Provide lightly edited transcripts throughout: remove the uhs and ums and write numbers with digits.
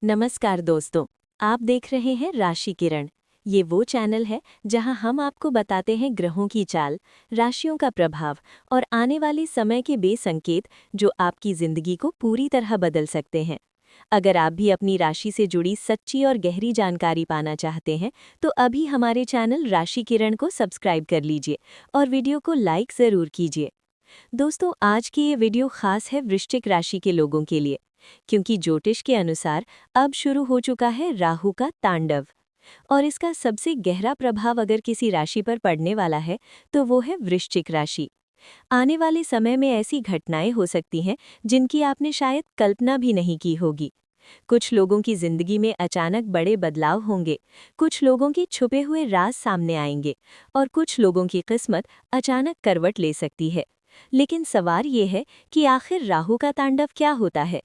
नमस्कार दोस्तों। आप देख रहे हैं राशि किरण। ये वो चैनल है जहां हम आपको बताते हैं ग्रहों की चाल, राशियों का प्रभाव और आने वाले समय के बेसंकेत जो आपकी जिंदगी को पूरी तरह बदल सकते हैं। अगर आप भी अपनी राशि से जुड़ी सच्ची और गहरी जानकारी पाना चाहते हैं तो अभी हमारे चैनल राशि किरण को सब्सक्राइब कर लीजिए और वीडियो को लाइक ज़रूर कीजिए। दोस्तों, आज की ये वीडियो खास है वृश्चिक राशि के लोगों के लिए, क्योंकि ज्योतिष के अनुसार अब शुरू हो चुका है राहु का तांडव। और इसका सबसे गहरा प्रभाव अगर किसी राशि पर पड़ने वाला है तो वो है वृश्चिक राशि। आने वाले समय में ऐसी घटनाएं हो सकती हैं जिनकी आपने शायद कल्पना भी नहीं की होगी। कुछ लोगों की जिंदगी में अचानक बड़े बदलाव होंगे, कुछ लोगों के छुपे हुए राज सामने आएंगे और कुछ लोगों की किस्मत अचानक करवट ले सकती है। लेकिन सवाल ये है कि आखिर राहु का तांडव क्या होता है।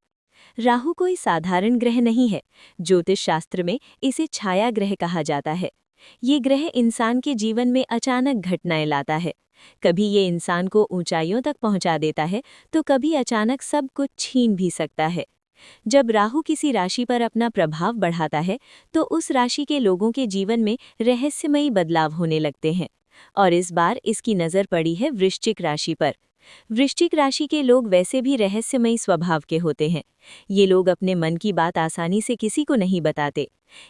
राहु कोई साधारण ग्रह नहीं है। ज्योतिष शास्त्र में इसे छाया ग्रह कहा जाता है। ये ग्रह इंसान के जीवन में अचानक घटनाएं लाता है। कभी ये इंसान को ऊंचाइयों तक पहुंचा देता है तो कभी अचानक सब कुछ छीन भी सकता है। जब राहु किसी राशि पर अपना प्रभाव बढ़ाता है तो उस राशि के लोगों के जीवन में रहस्यमयी बदलाव होने लगते हैं। और इस बार इसकी नज़र पड़ी है वृश्चिक राशि पर। वृश्चिक राशि के लोग वैसे भी रहस्यमयी स्वभाव के होते हैं। ये लोग अपने मन की बात आसानी से किसी को नहीं बताते।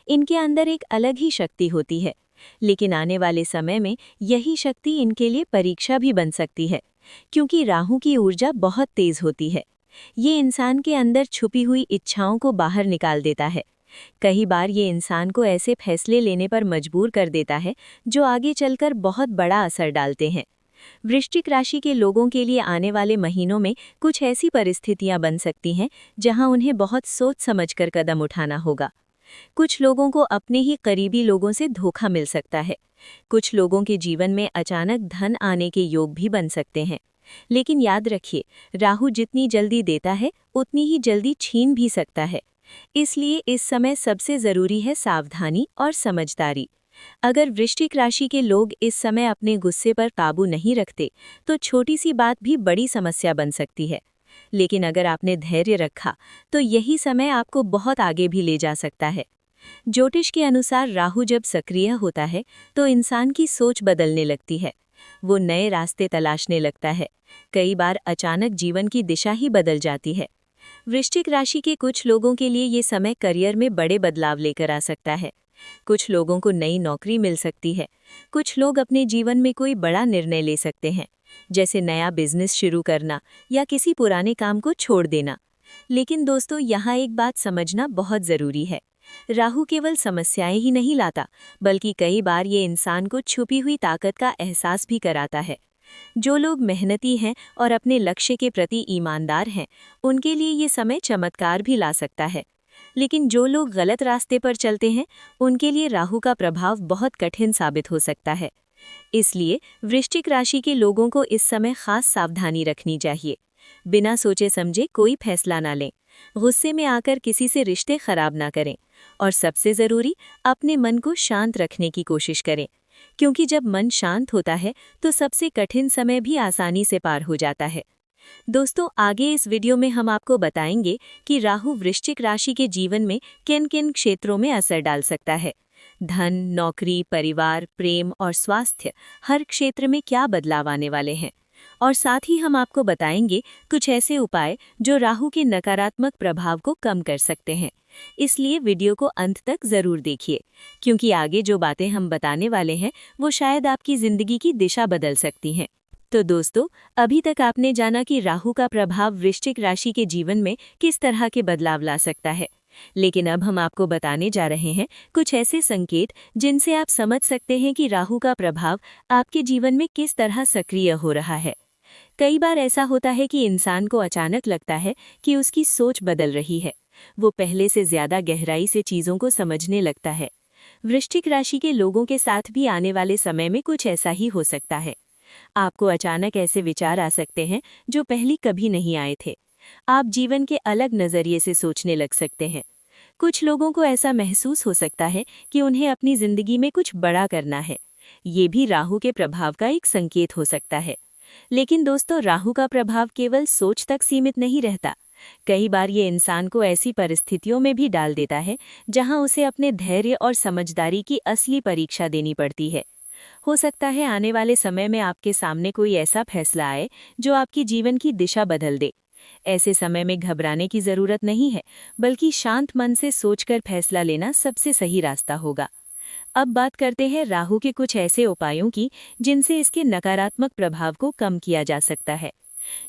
इनके अंदर एक अलग ही शक्ति होती है। लेकिन आने वाले समय में यही शक्ति इनके लिए परीक्षा भी बन सकती है, क्योंकि राहु की ऊर्जा बहुत तेज होती है। ये इंसान के अंदर छुपी हुई इच्छाओं को बाहर निकाल देता है। कई बार ये इंसान को ऐसे फैसले लेने पर मजबूर कर देता है जो आगे चलकर बहुत बड़ा असर डालते हैं। वृश्चिक राशि के लोगों के लिए आने वाले महीनों में कुछ ऐसी परिस्थितियां बन सकती हैं जहां उन्हें बहुत सोच समझकर कदम उठाना होगा। कुछ लोगों को अपने ही करीबी लोगों से धोखा मिल सकता है। कुछ लोगों के जीवन में अचानक धन आने के योग भी बन सकते हैं। लेकिन याद रखिए, राहु जितनी जल्दी देता है उतनी ही जल्दी छीन भी सकता है। इसलिए इस समय सबसे जरूरी है सावधानी और समझदारी। अगर वृश्चिक राशि के लोग इस समय अपने गुस्से पर काबू नहीं रखते तो छोटी सी बात भी बड़ी समस्या बन सकती है। लेकिन अगर आपने धैर्य रखा तो यही समय आपको बहुत आगे भी ले जा सकता है। ज्योतिष के अनुसार राहु जब सक्रिय होता है तो इंसान की सोच बदलने लगती है। वो नए रास्ते तलाशने लगता है। कई बार अचानक जीवन की दिशा ही बदल जाती है। वृश्चिक राशि के कुछ लोगों के लिए ये समय करियर में बड़े बदलाव लेकर आ सकता है। कुछ लोगों को नई नौकरी मिल सकती है। कुछ लोग अपने जीवन में कोई बड़ा निर्णय ले सकते हैं, जैसे नया बिजनेस शुरू करना या किसी पुराने काम को छोड़ देना। लेकिन दोस्तों, यहाँ एक बात समझना बहुत ज़रूरी है। राहु केवल समस्याएं ही नहीं लाता, बल्कि कई बार ये इंसान को छुपी हुई ताकत का एहसास भी कराता है। जो लोग मेहनती हैं और अपने लक्ष्य के प्रति ईमानदार हैं, उनके लिए ये समय चमत्कार भी ला सकता है। लेकिन जो लोग गलत रास्ते पर चलते हैं, उनके लिए राहु का प्रभाव बहुत कठिन साबित हो सकता है। इसलिए वृश्चिक राशि के लोगों को इस समय खास सावधानी रखनी चाहिए। बिना सोचे समझे कोई फैसला ना लें, गुस्से में आकर किसी से रिश्ते खराब ना करें और सबसे ज़रूरी, अपने मन को शांत रखने की कोशिश करें, क्योंकि जब मन शांत होता है तो सबसे कठिन समय भी आसानी से पार हो जाता है। दोस्तों, आगे इस वीडियो में हम आपको बताएंगे कि राहु वृश्चिक राशि के जीवन में किन किन क्षेत्रों में असर डाल सकता है। धन, नौकरी, परिवार, प्रेम और स्वास्थ्य, हर क्षेत्र में क्या बदलाव आने वाले हैं। और साथ ही हम आपको बताएंगे कुछ ऐसे उपाय जो राहु के नकारात्मक प्रभाव को कम कर सकते हैं। इसलिए वीडियो को अंत तक ज़रूर देखिए, क्योंकि आगे जो बातें हम बताने वाले हैं वो शायद आपकी ज़िंदगी की दिशा बदल सकती हैं। तो दोस्तों, अभी तक आपने जाना कि राहु का प्रभाव वृश्चिक राशि के जीवन में किस तरह के बदलाव ला सकता है। लेकिन अब हम आपको बताने जा रहे हैं कुछ ऐसे संकेत जिनसे आप समझ सकते हैं कि राहु का प्रभाव आपके जीवन में किस तरह सक्रिय हो रहा है। कई बार ऐसा होता है कि इंसान को अचानक लगता है कि उसकी सोच बदल रही है। वो पहले से ज़्यादा गहराई से चीज़ों को समझने लगता है। वृश्चिक राशि के लोगों के साथ भी आने वाले समय में कुछ ऐसा ही हो सकता है। आपको अचानक ऐसे विचार आ सकते हैं जो पहले कभी नहीं आए थे। आप जीवन के अलग नज़रिए से सोचने लग सकते हैं। कुछ लोगों को ऐसा महसूस हो सकता है कि उन्हें अपनी ज़िंदगी में कुछ बड़ा करना है। ये भी राहु के प्रभाव का एक संकेत हो सकता है। लेकिन दोस्तों, राहु का प्रभाव केवल सोच तक सीमित नहीं रहता। कई बार ये इंसान को ऐसी परिस्थितियों में भी डाल देता है जहां उसे अपने धैर्य और समझदारी की असली परीक्षा देनी पड़ती है। हो सकता है आने वाले समय में आपके सामने कोई ऐसा फैसला आए जो आपकी जीवन की दिशा बदल दे। ऐसे समय में घबराने की जरूरत नहीं है, बल्कि शांत मन से सोचकर फैसला लेना सबसे सही रास्ता होगा। अब बात करते हैं राहु के कुछ ऐसे उपायों की जिनसे इसके नकारात्मक प्रभाव को कम किया जा सकता है।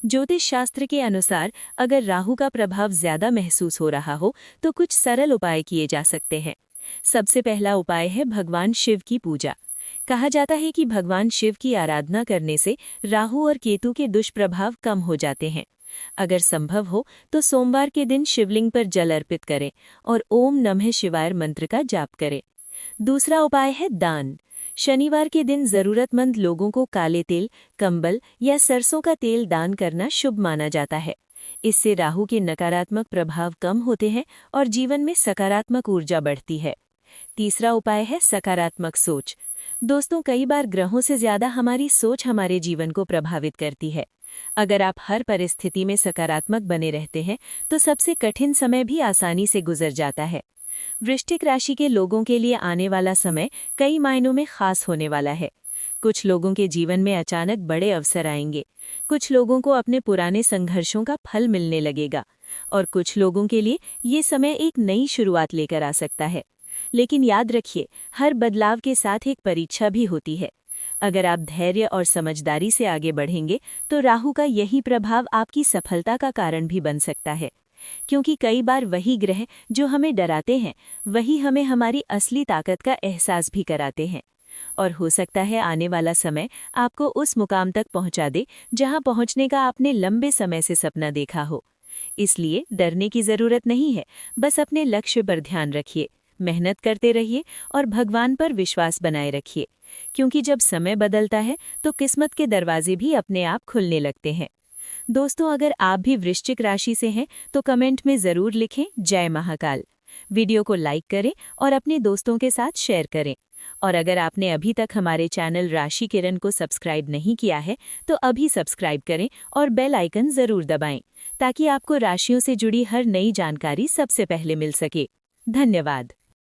ज्योतिष शास्त्र के अनुसार अगर राहु का प्रभाव ज्यादा महसूस हो रहा हो तो कुछ सरल उपाय किए जा सकते हैं। सबसे पहला उपाय है भगवान शिव की पूजा। कहा जाता है कि भगवान शिव की आराधना करने से राहु और केतु के दुष्प्रभाव कम हो जाते हैं। अगर संभव हो तो सोमवार के दिन शिवलिंग पर जल अर्पित करें और ओम नमः शिवाय मंत्र का जाप करें। दूसरा उपाय है दान। शनिवार के दिन जरूरतमंद लोगों को काले तिल, कंबल या सरसों का तेल दान करना शुभ माना जाता है। इससे राहु के नकारात्मक प्रभाव कम होते हैं और जीवन में सकारात्मक ऊर्जा बढ़ती है। तीसरा उपाय है सकारात्मक सोच। दोस्तों, कई बार ग्रहों से ज्यादा हमारी सोच हमारे जीवन को प्रभावित करती है। अगर आप हर परिस्थिति में सकारात्मक बने रहते हैं तो सबसे कठिन समय भी आसानी से गुजर जाता है। वृश्चिक राशि के लोगों के लिए आने वाला समय कई मायनों में खास होने वाला है। कुछ लोगों के जीवन में अचानक बड़े अवसर आएंगे, कुछ लोगों को अपने पुराने संघर्षों का फल मिलने लगेगा और कुछ लोगों के लिए ये समय एक नई शुरुआत लेकर आ सकता है। लेकिन याद रखिए, हर बदलाव के साथ एक परीक्षा भी होती है। अगर आप धैर्य और समझदारी से आगे बढ़ेंगे तो राहु का यही प्रभाव आपकी सफलता का कारण भी बन सकता है, क्योंकि कई बार वही ग्रह जो हमें डराते हैं वही हमें हमारी असली ताकत का एहसास भी कराते हैं। और हो सकता है आने वाला समय आपको उस मुकाम तक पहुंचा दे जहां पहुंचने का आपने लंबे समय से सपना देखा हो। इसलिए डरने की जरूरत नहीं है, बस अपने लक्ष्य पर ध्यान रखिए, मेहनत करते रहिए और भगवान पर विश्वास बनाए रखिए, क्योंकि जब समय बदलता है तो किस्मत के दरवाजे भी अपने आप खुलने लगते हैं। दोस्तों, अगर आप भी वृश्चिक राशि से हैं तो कमेंट में जरूर लिखें जय महाकाल। वीडियो को लाइक करें और अपने दोस्तों के साथ शेयर करें। और अगर आपने अभी तक हमारे चैनल राशि किरण को सब्सक्राइब नहीं किया है तो अभी सब्सक्राइब करें और बेल आइकन जरूर दबाएं, ताकि आपको राशियों से जुड़ी हर नई जानकारी सबसे पहले मिल सके। धन्यवाद।